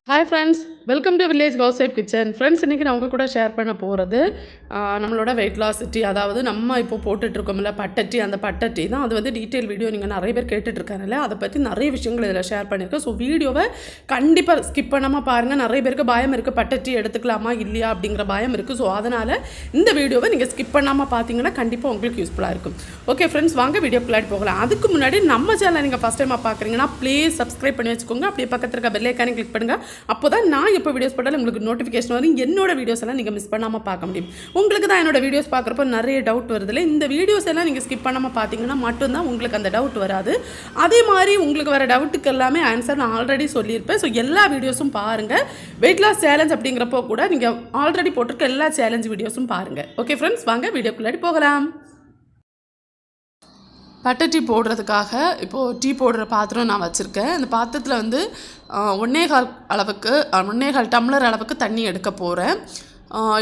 Hi friends, welcome to village housewife kitchen. Friends, இன்றைக்கி நான் உங்கள் கூட ஷேர் பண்ண போகிறது நம்மளோட வெயிட் லாஸ் டீ. அதாவது நம்ம இப்போ போட்டுட்ருக்கோம்ல பட்டை அந்த பட்டை தான். அது வந்து டீட்டெயில் வீடியோ நீங்கள் நிறைய பேர் கேட்டுட்ருக்காங்கல்ல, அதை பற்றி நிறைய விஷயங்கள் இதில் ஷேர் பண்ணியிருக்கேன். ஸோ வீடியோவை கண்டிப்பாக ஸ்கிப் பண்ணாமல் பாருங்கள். நிறைய பேருக்கு பயம் இருக்குது, பட்டை டீ எடுத்துக்கலாமா இல்லையா அப்படிங்கிற பயம் இருக்குது. ஸோ அதனால் இந்த வீடியோவை நீங்கள் ஸ்கிப் பண்ணாமல் பார்த்தீங்கன்னா கண்டிப்பாக உங்களுக்கு யூஸ்ஃபுல்லாக இருக்கும். ஓகே ஃப்ரெண்ட்ஸ், வாங்க வீடியோக்குள்ளாடி போகலாம். அதுக்கு முன்னாடி நம்ம சேனலை நீங்கள் ஃபஸ்ட் டைமாக பார்க்குறீங்கன்னா ப்ளீஸ் சப்ஸ்கிரைப் பண்ணி வச்சுக்கோங்க. அப்படியே பக்கத்தில் இருக்க பெல் ஐக்கானை கிளிக் பண்ணுங்கள். அப்போ தான் நான் எப்போ வீடியோஸ் போட்டாலும் உங்களுக்கு நோட்டிஃபிகேஷன் வரும். என்னோட வீடியோஸ் எல்லாம் நீங்கள் மிஸ் பண்ணாமல் பார்க்க முடியும். உங்களுக்கு தான் என்னோட வீடியோஸ் பார்க்குறப்போ நிறைய டவுட் வருதில்ல, இந்த வீடியோஸ் எல்லாம் நீங்கள் ஸ்கிப் பண்ணாமல் பார்த்தீங்கன்னா மட்டும்தான் உங்களுக்கு அந்த டவுட் வராது. அதே மாதிரி உங்களுக்கு வர டவுட்டுக்கு எல்லாமே ஆன்சர் நான் ஆல்ரெடி சொல்லியிருப்பேன். ஸோ எல்லா வீடியோஸும் பாருங்கள். வெயிட் லாஸ் சேலஞ்ச் அப்படிங்கிறப்போ கூட நீங்கள் ஆல்ரெடி போட்டிருக்க எல்லா சேலஞ்ச் வீடியோஸும் பாருங்கள். ஓகே ஃப்ரெண்ட்ஸ், வாங்க வீடியோக்குள்ளாடி போகலாம். பட்டை டீ போடுறதுக்காக இப்போது டீ போடுற பாத்திரம் நான் வச்சுருக்கேன். அந்த பாத்திரத்தில் வந்து 1.25 டம்ளர் அளவுக்கு தண்ணி எடுக்க போகிறேன்.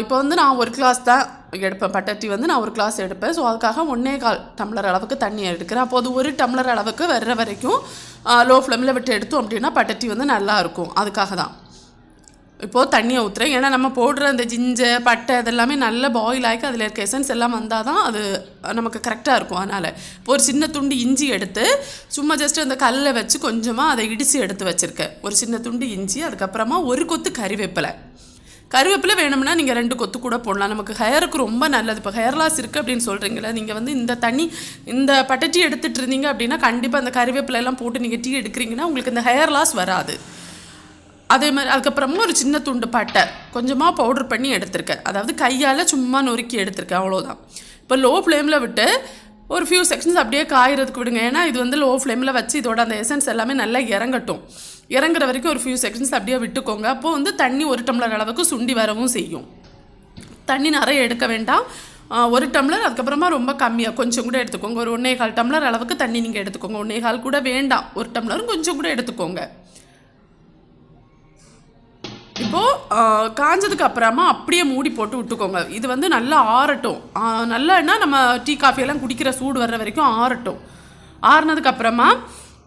இப்போ வந்து நான் ஒரு கிளாஸ் தான் எடுப்பேன். பட்டை டீ வந்து நான் ஒரு கிளாஸ் எடுப்பேன். ஸோ அதுக்காக 1.25 டம்ளர் அளவுக்கு தண்ணி எடுக்கிறேன். அப்போ அது 1 டம்ளர் அளவுக்கு வர்ற வரைக்கும் லோ ஃப்ளேமில் விட்டு எடுத்தோம் அப்படின்னா பட்டை டீ வந்து நல்லாயிருக்கும். அதுக்காக தான் இப்போது தண்ணியை ஊற்றுறேன். ஏன்னா நம்ம போடுற அந்த ஜிஞ்சர் பட்டை அதெல்லாமே நல்ல பாயில் ஆகி அதில் இருக்க எசன்ஸ் எல்லாம் வந்தால் தான் அது நமக்கு கரெக்டாக இருக்கும். அதனால் இப்போ ஒரு சின்ன துண்டு இஞ்சி எடுத்து சும்மா ஜஸ்ட்டு அந்த கல்லை வச்சு கொஞ்சமாக அதை இடித்து எடுத்து வச்சுருக்கேன். ஒரு சின்ன துண்டு இஞ்சி, அதுக்கப்புறமா ஒரு கொத்து கறிவேப்பிலை வேணும்னா நீங்கள் 2 கொத்து கூட போடலாம். நமக்கு ஹேருக்கு ரொம்ப நல்லது. இப்போ ஹேர் லாஸ் இருக்குது அப்படின்னு சொல்கிறீங்களா, நீங்கள் வந்து இந்த பட்டை டீ எடுத்துகிட்டு இருந்தீங்க அப்படின்னா கண்டிப்பாக அந்த கறிவேப்பிலை எல்லாம் போட்டு நீங்கள் டீ எடுக்கிறீங்கன்னா உங்களுக்கு இந்த ஹேர் லாஸ் வராது. அதே மாதிரி அதுக்கப்புறமா ஒரு சின்ன துண்டு பட்டை கொஞ்சமாக பவுடர் பண்ணி எடுத்திருக்கேன். அதாவது கையால் சும்மா நொறுக்கி எடுத்திருக்கேன், அவ்வளோதான். இப்போ லோ ஃப்ளேமில் விட்டு ஒரு ஃபியூ செகண்ட்ஸ் அப்படியே காயறதுக்கு விடுங்க. ஏன்னா இது வந்து லோ ஃப்ளேமில் வச்சு இதோட அந்த எசன்ஸ் எல்லாமே நல்லா இறங்குற வரைக்கும் ஒரு ஃபியூ செகண்ட்ஸ் அப்படியே விட்டுக்கோங்க. அப்போது வந்து தண்ணி 1 டம்ளர் அளவுக்கு சுண்டி வரவும் செய்யும். தண்ணி நிறைய எடுக்க வேண்டாம். 1 டம்ளர், அதுக்கப்புறமா ரொம்ப கம்மியாக கொஞ்சம் கூட எடுத்துக்கோங்க. ஒரு 1.25 டம்ளர் அளவுக்கு தண்ணி நீங்கள் எடுத்துக்கோங்க. 1.25 கூட வேண்டாம், 1 டம்ளரும் கொஞ்சம் கூட எடுத்துக்கோங்க. இப்போது காஞ்சதுக்கு அப்புறமா அப்படியே மூடி போட்டு விட்டுக்கோங்க. இது வந்து நல்லா ஆறட்டும். நல்லான்னா நம்ம டீ காஃபியெல்லாம் குடிக்கிற சூடு வர்ற வரைக்கும் ஆறட்டும். ஆறுனதுக்கப்புறமா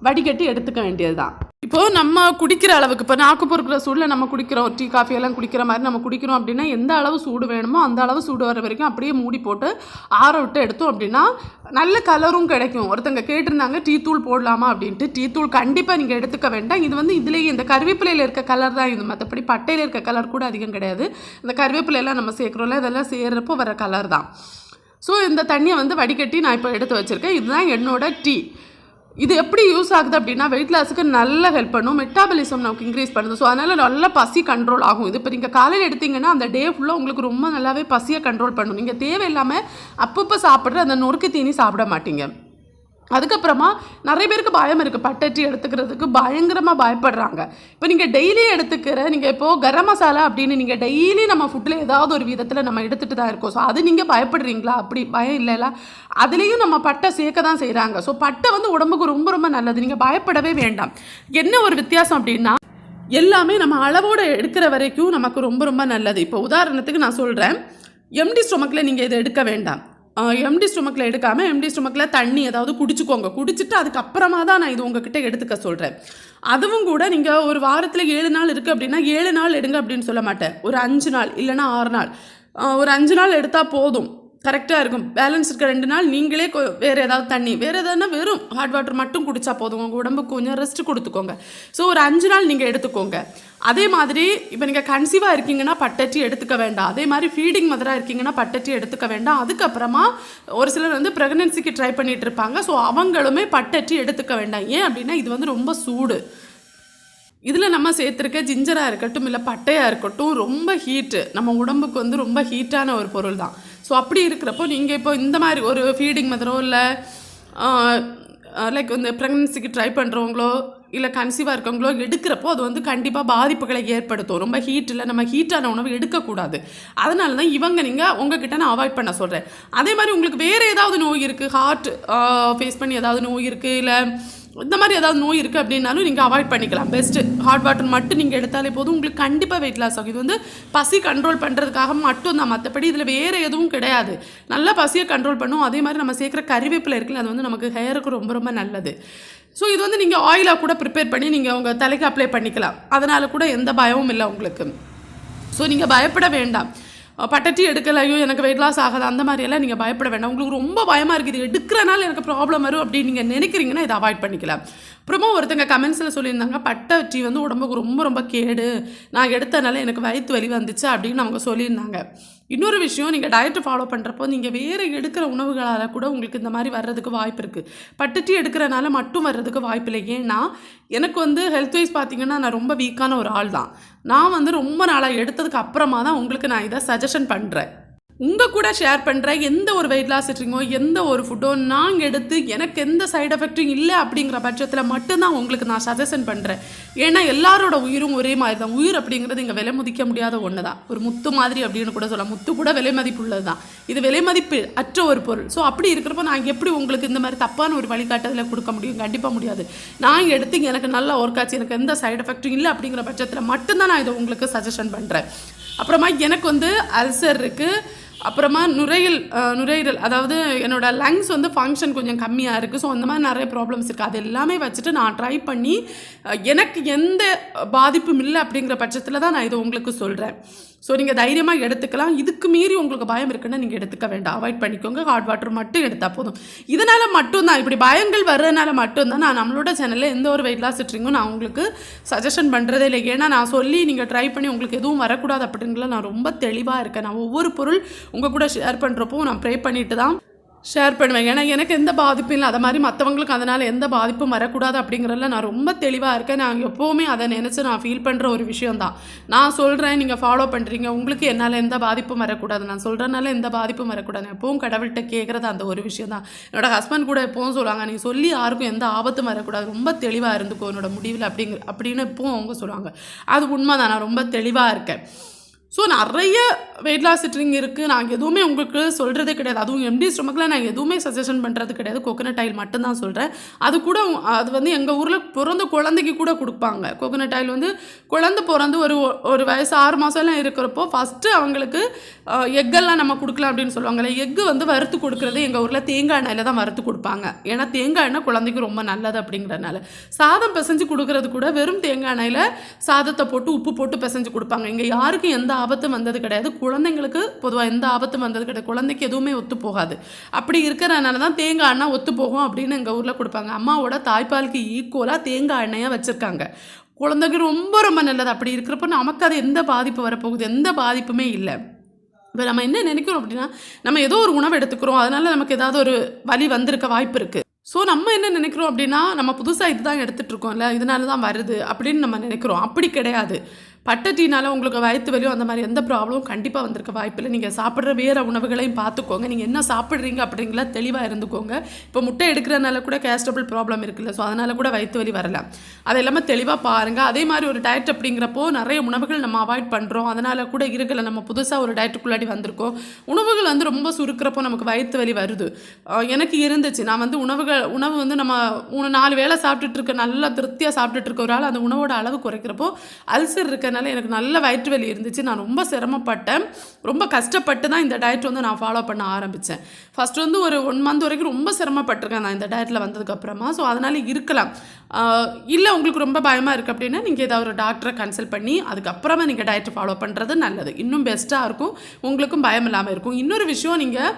வடிகட்டி எடுத்துக்க வேண்டியது தான். இப்போது நம்ம குடிக்கிற அளவுக்கு, இப்போ நாக்கு பொறுக்கிற சூடில் நம்ம குடிக்கிறோம், டீ காஃபியெல்லாம் குடிக்கிற மாதிரி நம்ம குடிக்கிறோம் அப்படின்னா எந்த அளவு சூடு வேணுமோ அந்த அளவு சூடு வர வரைக்கும் அப்படியே மூடி போட்டு ஆற விட்டு எடுத்தோம் அப்படின்னா நல்ல கலரும் கிடைக்கும். ஒருத்தங்க கேட்டிருந்தாங்க டீ தூள் போடலாமா அப்படின்ட்டு. டீ தூள் கண்டிப்பாக நீங்கள் எடுத்துக்க வேண்டாம். இது வந்து இதுலேயே இந்த கருவேப்பிலையில் இருக்க கலர் தான் இது, மற்றபடி பட்டையில் இருக்க கலர் கூட அதிகம் கிடையாது. இந்த கருவேப்பிலையெல்லாம் நம்ம சேர்க்குறோம்ல, இதெல்லாம் சேர்றப்போ வர கலர் தான். ஸோ இந்த தண்ணியை வந்து வடிகட்டி நான் இப்போ எடுத்து வச்சுருக்கேன். இதுதான் என்னோட டீ. இது எப்படி யூஸ் ஆகுது அப்படின்னா வெயிட் லாஸுக்கு நல்ல ஹெல்ப் பண்ணும். மெட்டாபாலிசம் நமக்கு இன்க்ரீஸ் பண்ணுது. ஸோ அதனால் நல்லா பசி கண்ட்ரோல் ஆகும். இது இப்போ நீங்கள் காலையில் எடுத்தீங்கன்னா அந்த டே ஃபுல்லாக உங்களுக்கு ரொம்ப நல்லாவே பசியை கண்ட்ரோல் பண்ணும். நீங்கள் தேவையில்லாமல் அப்பப்போ சாப்பிட்ற அந்த நொறுக்கு தீனி சாப்பிட மாட்டீங்க. அதுக்கப்புறமா நிறைய பேருக்கு பயம் இருக்குது, பட்டை டீ எடுத்துக்கிறதுக்கு பயங்கரமாக பயப்படுறாங்க. இப்போ நீங்கள் டெய்லி நீங்கள் இப்போது கரம் மசாலா அப்படின்னு நீங்கள் டெய்லி நம்ம ஃபுட்டில் ஏதாவது ஒரு விதத்தில் நம்ம எடுத்துகிட்டு தான் இருக்கோம். ஸோ அது நீங்கள் பயப்படுறீங்களா? அப்படி பயம் இல்லைல்ல. அதுலேயும் நம்ம பட்டை சேர்க்க தான் செய்கிறாங்க. ஸோ பட்டை வந்து உடம்புக்கு ரொம்ப ரொம்ப நல்லது. நீங்கள் பயப்படவே வேண்டாம். என்ன ஒரு வித்தியாசம் அப்படின்னா எல்லாமே நம்ம அளவோடு எடுக்கிற வரைக்கும் நமக்கு ரொம்ப ரொம்ப நல்லது. இப்போ உதாரணத்துக்கு நான் சொல்கிறேன், எம்டி ஸ்டொமக்கில் நீங்கள் இதை எடுக்க வேண்டாம். எம்டி ஸ்டொமக்கில் எடுக்காமல் எம்டி ஸ்டொமக்கில் தண்ணி ஏதாவது குடிச்சுக்கோங்க. குடிச்சிட்டு அதுக்கப்புறமா தான் நான் இது உங்ககிட்ட எடுத்துக்க சொல்கிறேன். அதுவும் கூட நீங்கள் ஒரு வாரத்தில் 7 நாள் இருக்குது அப்படின்னா 7 நாள் எடுங்க அப்படின்னு சொல்ல மாட்டேன். ஒரு 5 நாள் இல்லைனா 6 நாள், ஒரு 5 நாள் எடுத்தால் போதும், கரெக்டாக இருக்கும். பேலன்ஸ் இருக்க 2 நாள் நீங்களே வேறு ஏதாவது தண்ணி, வேறு எதாவதுனா வெறும் ஹாட் வாட்டர் மட்டும் குடித்தா போதும். உங்கள் உடம்புக்கு கொஞ்சம் ரெஸ்ட் கொடுத்துக்கோங்க. ஸோ ஒரு 5 நாள் நீங்கள் எடுத்துக்கோங்க. அதே மாதிரி இப்போ நீங்கள் கன்சீவாக இருக்கீங்கன்னா பட்டை டீ எடுத்துக்க வேண்டாம். அதே மாதிரி ஃபீடிங் மதராக இருக்கீங்கன்னா பட்டை டீ எடுத்துக்க வேண்டாம். அதுக்கப்புறமா ஒரு சிலர் வந்து ப்ரெக்னென்சிக்கு ட்ரை பண்ணிகிட்டு இருப்பாங்க. ஸோ அவங்களுமே பட்டை டீ எடுத்துக்க வேண்டாம். ஏன் அப்படின்னா இது வந்து ரொம்ப சூடு. இதில் நம்ம சேர்த்துருக்க ஜிஞ்சராக இருக்கட்டும் இல்லை பட்டையாக இருக்கட்டும் ரொம்ப ஹீட்டு, நம்ம உடம்புக்கு வந்து ரொம்ப ஹீட்டான ஒரு பொருள் தான். ஸோ அப்படி இருக்கிறப்போ நீங்கள் இப்போ இந்த மாதிரி ஒரு ஃபீடிங் மதரோ இல்லை லைக் இந்த ப்ரெக்னன்சிக்கு ட்ரை பண்ணுறவங்களோ இல்லை கன்சீவாக இருக்கவங்களோ எடுக்கிறப்போ அது வந்து கண்டிப்பாக பாதிப்புகளை ஏற்படுத்தும். ரொம்ப ஹீட்டில் நம்ம ஹீட்டான உணவு எடுக்கக்கூடாது. அதனால தான் நீங்கள் உங்ககிட்ட நான் அவாய்ட் பண்ண சொல்கிறேன். அதே மாதிரி உங்களுக்கு வேறு ஏதாவது நோய் இருக்குது, ஹார்ட் ஃபேஸ் பண்ணி ஏதாவது நோய் இருக்குது, இல்லை இந்த மாதிரி ஏதாவது நோய் இருக்குது அப்படின்னாலும் நீங்கள் அவாய்ட் பண்ணிக்கலாம். பெஸ்ட்டு ஹாட் வாட்டர் மட்டும் நீங்கள் எடுத்தாலே போதும், உங்களுக்கு கண்டிப்பாக வெயிட் லாஸ் ஆகும். இது வந்து பசி கண்ட்ரோல் பண்ணுறதுக்காக மட்டும் தான், மற்றபடி இதில் வேறு எதுவும் கிடையாது. நல்லா பசியை கண்ட்ரோல் பண்ணும். அதே மாதிரி நம்ம சேர்க்குற கறிவேப்பிலை இருக்குல்ல, அது வந்து நமக்கு ஹேருக்கு ரொம்ப ரொம்ப நல்லது. ஸோ இது வந்து நீங்கள் ஆயிலாக கூட ப்ரிப்பேர் பண்ணி நீங்கள் உங்கள் தலைக்கு அப்ளை பண்ணிக்கலாம். அதனால் கூட எந்த பயமும் இல்லை உங்களுக்கு. ஸோ நீங்கள் பயப்பட வேண்டாம். பட்டட்டி எடுக்கலையோ எனக்கு வெயிட் லாஸ் ஆகாது அந்த மாதிரியெல்லாம் நீங்கள் பயப்பட வேண்டாம். உங்களுக்கு ரொம்ப பயமாக இருக்குது, இது எடுக்கிறனால எனக்கு ப்ராப்ளம் வரும் அப்படின்னு நீங்கள் நினைக்கிறீங்கன்னா இதை அவாய்ட் பண்ணிக்கலாம். அப்புறமா ஒருத்தங்க கமெண்ட்ஸில் சொல்லியிருந்தாங்க, பட்டை டீ வந்து உடம்புக்கு ரொம்ப ரொம்ப கேடு, நான் எடுத்தனால எனக்கு வயிற்று வலி வந்துச்சு அப்படின்னு அவங்க சொல்லியிருந்தாங்க. இன்னொரு விஷயம், நீங்கள் டயட்டை ஃபாலோ பண்ணுறப்போ நீங்கள் வேறு எடுக்கிற உணவுகளால் கூட உங்களுக்கு இந்த மாதிரி வர்றதுக்கு வாய்ப்பு இருக்குது. பட்டை டீ எடுக்கிறனால மட்டும் வர்றதுக்கு வாய்ப்பு இல்லை. ஏன்னா எனக்கு வந்து ஹெல்த் வைஸ் பார்த்தீங்கன்னா நான் ரொம்ப வீக்கான ஒரு ஆள் தான். நான் வந்து ரொம்ப நாளாக எடுத்ததுக்கு அப்புறமா தான் உங்களுக்கு நான் இதை சஜஷன் பண்ணுறேன். உங்கள் கூட ஷேர் பண்ணுற எந்த ஒரு வெயிட் லாஸ் ட்ரிங்கோ எந்த ஒரு ஃபுட்டோ நாங்கள் எடுத்து எனக்கு எந்த சைட் எஃபெக்ட்டும் இல்லை அப்படிங்கிற பட்சத்தில் மட்டும்தான் உங்களுக்கு நான் சஜஷன் பண்ணுறேன். ஏன்னா எல்லாரோட உயிரும் ஒரே மாதிரி தான். உயிர் அப்படிங்கிறது இங்கே விலை மதிக்க முடியாத ஒன்று தான். ஒரு முத்து மாதிரி அப்படின்னு கூட சொல்லலாம். முத்து கூட விலை மதிப்பு உள்ளது தான். இது விலை மதிப்பு அற்ற ஒரு பொருள். ஸோ அப்படி இருக்கிறப்போ நான் எப்படி உங்களுக்கு இந்த மாதிரி தப்பான ஒரு வழிகாட்டுதலை கொடுக்க முடியும்? கண்டிப்பாக முடியாது. நான் எடுத்து எனக்கு நல்லா ஒர்க் ஆச்சு, எனக்கு எந்த சைட் எஃபெக்ட்டும் இல்லை அப்படிங்கிற பட்சத்தில் மட்டும்தான் நான் இதை உங்களுக்கு சஜஷன் பண்ணுறேன். அப்புறமா எனக்கு வந்து அல்சர் இருக்குது. அப்புறமா நுரையீரல் அதாவது என்னோடய லங்ஸ் வந்து ஃபங்க்ஷன் கொஞ்சம் கம்மியாக இருக்குது. ஸோ அந்த மாதிரி நிறைய ப்ராப்ளம்ஸ் இருக்குது. அது எல்லாமே வச்சுட்டு நான் ட்ரை பண்ணி எனக்கு எந்த பாதிப்பும் இல்லை அப்படிங்கிற பட்சத்தில் தான் நான் இதை உங்களுக்கு சொல்கிறேன். ஸோ நீங்கள் தைரியமாக எடுத்துக்கலாம். இதுக்கு மீறி உங்களுக்கு பயம் இருக்குன்னா நீங்கள் எடுத்துக்க வேண்டாம், அவாய்ட் பண்ணிக்கோங்க. ஹாட் வாட்டர் மட்டும் எடுத்தால் போதும். இதனால் மட்டும்தான், இப்படி பயங்கள் வர்றதுனால மட்டும்தான் நான் நம்மளோட சேனலில் எந்த ஒரு வெயிட் லாஸ் ட்ரிங்கும் நான் உங்களுக்கு சஜஷன் பண்ணுறதே இல்லை. ஏன்னா நான் சொல்லி நீங்கள் ட்ரை பண்ணி உங்களுக்கு எதுவும் வரக்கூடாது அப்படிங்கிற நான் ரொம்ப தெளிவாக இருக்கேன். நான் ஒவ்வொரு பொருள் உங்கள் கூட ஷேர் பண்ணுறப்போ நான் ப்ரே பண்ணிட்டு தான் ஷேர் பண்ணுவேன். ஏன்னா எனக்கு எந்த பாதிப்பும் இல்லை, அதை மாதிரி மற்றவங்களுக்கு அதனால் எந்த பாதிப்பும் வரக்கூடாது அப்படிங்கிறதுல நான் ரொம்ப தெளிவாக இருக்கேன். நான் எப்போவுமே அதை நினச்சி நான் ஃபீல் பண்ணுற ஒரு விஷயந்தான். நான் சொல்கிறேன், நீங்கள் ஃபாலோ பண்ணுறீங்க, உங்களுக்கு என்னால் எந்த பாதிப்பும் வரக்கூடாது, நான் சொல்கிறனால எந்த பாதிப்பும் வரக்கூடாது. எப்பவும் கடவுள்கிட்ட கேட்குறது அந்த ஒரு விஷயம் தான். என்னோடய ஹஸ்பண்ட் கூட எப்பவும் சொல்லுவாங்க, நீ சொல்லி யாருக்கும் எந்த ஆபத்தும் வரக்கூடாது, ரொம்ப தெளிவாக இருந்துக்கோ என்னோட முடிவில் அப்படின்னு எப்பவும் அவங்க சொல்லுவாங்க. அது உண்மை தான். நான் ரொம்ப தெளிவாக இருக்கேன். ஸோ நிறைய வெயிட் லாஸ் ட்ரிங்க் இருக்குது. நாங்கள் எதுவுமே உங்களுக்கு சொல்கிறதே கிடையாது. அதுவும் எம்டி ஸ்டொமக்கில் நான் எதுவுமே சஜஷன் பண்ணுறது கிடையாது. கோகோனட் ஆயில் மட்டும்தான் சொல்கிறேன். அது வந்து எங்கள் ஊரில் பிறந்த குழந்தைக்கு கூட கொடுப்பாங்க. கோகோனட் ஆயில் வந்து குழந்தை பிறந்து ஒரு வயசு 6 மாதம்லாம் இருக்கிறப்போ ஃபஸ்ட்டு அவங்களுக்கு எக்கெல்லாம் நம்ம கொடுக்கலாம் அப்படின்னு சொல்லுவாங்கள்ல. எக்கு வந்து வறுத்து கொடுக்குறது எங்கள் ஊரில் தேங்காய் எண்ணெயில் தான் வறுத்து கொடுப்பாங்க. ஏன்னா தேங்காய் எண்ணெய் குழந்தைக்கு ரொம்ப நல்லது அப்படிங்கிறனால. சாதம் பிசைஞ்சு கொடுக்குறது கூட வெறும் தேங்காய் எண்ணெயில் சாதத்தை போட்டு உப்பு போட்டு பிசைஞ்சு கொடுப்பாங்க. இங்கே யாருக்கும் எந்த ஆபத்தும் வந்தது கிடையாது. குழந்தைங்களுக்கு பொதுவாக எந்த ஆபத்தும் வந்தது கிடையாது. குழந்தைக்கு எதுவுமே ஒத்து போகாது. அப்படி இருக்கிறனால தான் தேங்காய் எண்ணெய் ஒத்து போகும் அப்படின்னு எங்கள் ஊரில் கொடுப்பாங்க. அம்மாவோட தாய்ப்பாலுக்கு ஈக்குவலாக தேங்காய் எண்ணெயாக வச்சுருக்காங்க. குழந்தைக்கு ரொம்ப ரொம்ப நல்லது. அப்படி இருக்கிறப்ப நமக்கு அது எந்த பாதிப்பு வரப்போகுது? எந்த பாதிப்புமே இல்லை. இப்போ நம்ம என்ன நினைக்கிறோம் அப்படின்னா, நம்ம ஏதோ ஒரு உணவு எடுத்துக்கிறோம், அதனால் நமக்கு ஏதாவது ஒரு வலி வந்திருக்க வாய்ப்பு இருக்குது. ஸோ நம்ம என்ன நினைக்கிறோம் அப்படின்னா, நம்ம புதுசாக இது தான் எடுத்துகிட்ருக்கோம்ல, இதனால தான் வருது அப்படின்னு நம்ம நினைக்கிறோம். அப்படி கிடையாது. பட்டை டீனால் உங்களுக்கு வயிற்று வலியும் அந்த மாதிரி எந்த ப்ராப்ளமும் கண்டிப்பாக வந்திருக்க வாய்ப்பில்லை. நீங்கள் சாப்பிட்ற வேறு உணவுகளையும் பார்த்துக்கோங்க. நீங்கள் என்ன சாப்பிட்றீங்க அப்படிங்களா தெளிவாக இருந்துக்கோங்க. இப்போ முட்டை எடுக்கிறனால கூட கேஸ்ட்ரபிள் ப்ராப்ளம் இருக்குல்ல, ஸோ அதனால் கூட வயிற்று வலி வரலாம். அது எல்லாமே தெளிவாக பாருங்கள். அதே மாதிரி ஒரு டயட் அப்படிங்கிறப்போ நிறைய உணவுகள் நம்ம அவாய்ட் பண்ணுறோம். அதனால் கூட இருக்கல, நம்ம புதுசாக ஒரு டயட்டுக்குள்ளாடி வந்திருக்கோம். உணவுகள் வந்து ரொம்ப சுருக்கிறப்போ நமக்கு வயிற்று வலி வருது. எனக்கு இருந்துச்சு. நான் வந்து உணவு வந்து நம்ம 3-4 வேளை சாப்பிட்டுட்டு நல்லா திருப்தியாக சாப்பிட்டுட்டு இருக்க ஒரு ஆள் அந்த உணவோட அளவு குறைக்கிறப்போ அல்சர் இருக்கனால எனக்கு நல்ல வயிற்று வலி இருந்துச்சு. நான் ரொம்ப சிரமப்பட்டேன். ரொம்ப கஷ்டப்பட்டு தான் இந்த டயட் வந்து நான் ஃபாலோ பண்ண ஆரம்பித்தேன். ஃபஸ்ட்டு வந்து ஒரு 1 மந்த் வரைக்கும் ரொம்ப சிரமப்பட்டிருக்கேன் நான் இந்த டயட்டில் வந்ததுக்கப்புறமா. ஸோ அதனால் இருக்கலாம். இல்லை உங்களுக்கு ரொம்ப பயமாக இருக்குது அப்படின்னா நீங்கள் ஏதாவது ஒரு டாக்டரை கன்சல்ட் பண்ணி அதுக்கப்புறமா நீங்கள் டயட்டை ஃபாலோ பண்ணுறது நல்லது. இன்னும் பெஸ்ட்டாக இருக்கும், உங்களுக்கும் பயம் இல்லாமல் இருக்கும். இன்னொரு விஷயம், நீங்கள்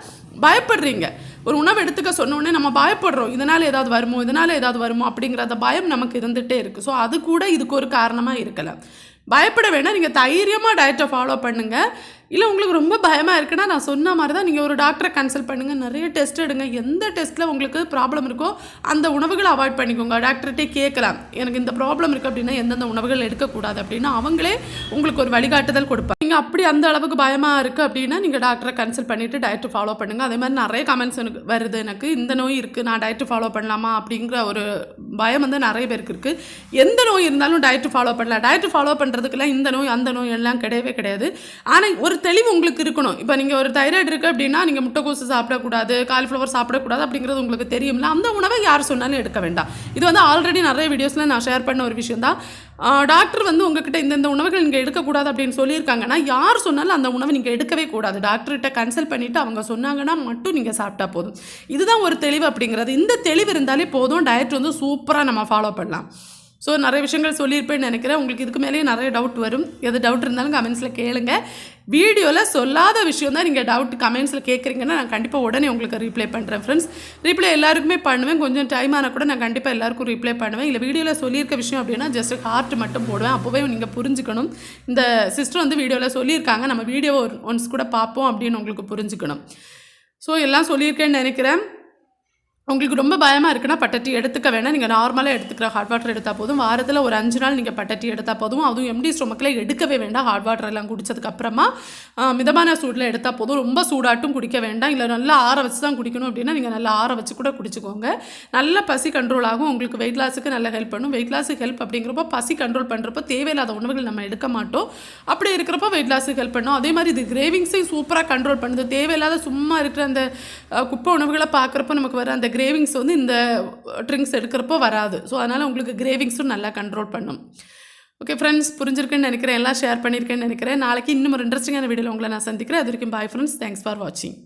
பயப்படுறீங்க. ஒரு உணவு எடுத்துக்க சொன்னோடனே நம்ம பயப்படுறோம், இதனால் ஏதாவது வருமோ அப்படிங்கிற அந்த பயம் நமக்கு இருந்துகிட்டே இருக்குது. ஸோ அது கூட இதுக்கு ஒரு காரணமாக இருக்கலாம். பயப்பட வேணாம். நீங்கள் தைரியமாக டயட்டை ஃபாலோ பண்ணுங்கள். இல்லை உங்களுக்கு ரொம்ப பயமாக இருக்குன்னா நான் சொன்ன மாதிரி தான் நீங்கள் ஒரு டாக்டரை கன்சல்ட் பண்ணுங்கள். நிறைய டெஸ்ட் எடுங்க. எந்த டெஸ்ட்டில் உங்களுக்கு ப்ராப்ளம் இருக்கோ அந்த உணவுகளை அவாய்ட் பண்ணிக்கோங்க. டாக்டர்கிட்டே கேட்கலாம், எனக்கு இந்த ப்ராப்ளம் இருக்குது அப்படின்னா எந்தெந்த உணவுகள் எடுக்கக்கூடாது அப்படின்னா அவங்களே உங்களுக்கு ஒரு வழிகாட்டுதல் கொடுப்பாங்க. நீங்கள் அப்படி அந்த அளவுக்கு பயமாக இருக்குது அப்படின்னா நீங்கள் டாக்டரை கன்சல்ட் பண்ணிவிட்டு டயட்டை ஃபாலோ பண்ணுங்கள். அதே மாதிரி நிறைய கமெண்ட்ஸ் எனக்கு வருது, எனக்கு இந்த நோய் இருக்குது, நான் டயட்டு ஃபாலோ பண்ணலாமா அப்படிங்கிற ஒரு பயம் வந்து நிறைய பேருக்கு இருக்குது. எந்த நோய் இருந்தாலும் டயட்டு ஃபாலோ பண்ணலாம். டயட்டு ஃபாலோ பண்ணுறதுக்கெல்லாம் இந்த நோய் அந்த நோய் எல்லாம் கிடையவே கிடையாது. ஆனால் ஒரு தெளிவு உங்களுக்கு இருக்கணும். இப்போ நீங்கள் ஒரு தைராய்டு இருக்குது அப்படின்னா நீங்கள் முட்டைக்கோசு சாப்பிடக்கூடாது, காலிஃப்ளவர் சாப்பிடக்கூடாது அப்படிங்கிறது உங்களுக்கு தெரியும்ல. அந்த உணவை யார் சொன்னாலும் எடுக்க வேண்டாம். இது வந்து ஆல்ரெடி நிறைய வீடியோஸில் நான் ஷேர் பண்ண ஒரு விஷயம் தான். டாக்டர் வந்து உங்ககிட்ட இந்த உணவுகள் நீங்கள் எடுக்கக்கூடாது அப்படின்னு சொல்லியிருக்காங்கன்னா, யார் சொன்னாலும் அந்த உணவை நீங்கள் எடுக்கவே கூடாது. டாக்டர்கிட்ட கன்சல்ட் பண்ணிவிட்டு அவங்க சொன்னாங்கன்னா மட்டும் நீங்கள் சாப்பிட்டா போதும். இதுதான் ஒரு தெளிவு அப்படிங்கிறது. இந்த தெளிவு இருந்தாலே போதும், டயட் வந்து சூப்பராக நம்ம ஃபாலோ பண்ணலாம். ஸோ நிறைய விஷயங்கள் சொல்லியிருப்பேன்னு நினைக்கிறேன். உங்களுக்கு இதுக்கு மேலேயே நிறைய டவுட் வரும். எது டவுட் இருந்தாலும் கமெண்ட்ஸில் கேளுங்க. வீடியோவில் சொல்லாத விஷயம் தான் நீங்கள் டவுட் கமெண்ட்ஸில் கேட்குறீங்கன்னா நான் கண்டிப்பாக உடனே உங்களுக்கு ரிப்ளை பண்ணுறேன் ஃப்ரெண்ட்ஸ். ரிப்ளை எல்லாருக்குமே பண்ணுவேன். கொஞ்சம் டைம் ஆனால் கூட நான் கண்டிப்பாக எல்லாருக்கும் ரிப்ளை பண்ணுவேன். இல்லை வீடியோவில் சொல்லியிருக்க விஷயம் அப்படின்னா ஜஸ்ட் ஹார்ட் மட்டும் போடுவேன். அப்போவே நீங்கள் புரிஞ்சுக்கணும், இந்த சிஸ்டர் வந்து வீடியோவில் சொல்லியிருக்காங்க, நம்ம வீடியோ ஒன்ஸ் கூட பார்ப்போம் அப்படின்னு உங்களுக்கு புரிஞ்சுக்கணும். ஸோ எல்லாம் சொல்லியிருக்கேன்னு நினைக்கிறேன். உங்களுக்கு ரொம்ப பயமாக இருக்குன்னா பட்டை எடுத்துக்க வேணாம். நீங்கள் நார்மலாக எடுத்துக்கிற ஹாட் வாட்டர் எடுத்தால் போதும். வாரத்தில் ஒரு 5 நாள் நீங்கள் பட்டை எடுத்தால் போதும். அதுவும் எம்டி ஸ்டொமக்கில் எடுக்கவே வேண்டாம். ஹாட் வாட்டர் எல்லாம் குடித்ததுக்கப்புறமா மிதமான சூடில் எடுத்தால் போதும். ரொம்ப சூடாட்டும் குடிக்க வேண்டாம். இல்லை நல்லா ஆற வச்சு தான் குடிக்கணும் அப்படின்னா நீங்கள் நல்லா ஆற வச்சு கூட குடிச்சிக்கோங்க. நல்ல பசி கண்ட்ரோல் ஆகும். உங்களுக்கு வெயிட் லாஸுக்கு நல்லா ஹெல்ப் பண்ணும். வெயிட் லாஸுக்கு ஹெல்ப் அப்படிங்கிறப்போ பசி கண்ட்ரோல் பண்ணுறப்போ தேவையில்லாத உணவுகள் நம்ம எடுக்க மாட்டோம். அப்படி இருக்கிறப்போ வெயிட் லாஸுக்கு ஹெல்ப் பண்ணும். அதே மாதிரி இது கிரேவிங்ஸையும் சூப்பராக கண்ட்ரோல் பண்ணுது. தேவையில்லாத சும்மா இருக்கிற அந்த குப்பை உணவுகளை பார்க்குறப்போ நமக்கு வர அந்த கிரேவிங்ஸ் வந்து இந்த ட்ரிங்க்ஸ் எடுக்கிறப்போ வராது. ஸோ அதனால் உங்களுக்கு கிரேவிங்ஸும் நல்லா கண்ட்ரோல் பண்ணும். ஓகே ஃப்ரெண்ட்ஸ், புரிஞ்சிருக்குன்னு நினைக்கிறேன். எல்லாம் ஷேர் பண்ணியிருக்கேன்னு நினைக்கிறேன். நாளைக்கு இன்னும் ஒரு இன்ட்ரெஸ்டிங்கான வீடியோவில் உங்களை நான் சந்திக்கிறேன். அது வரைக்கும் பாய் ஃப்ரெண்ட்ஸ். தேங்க்ஸ் ஃபார் வாட்சிங்.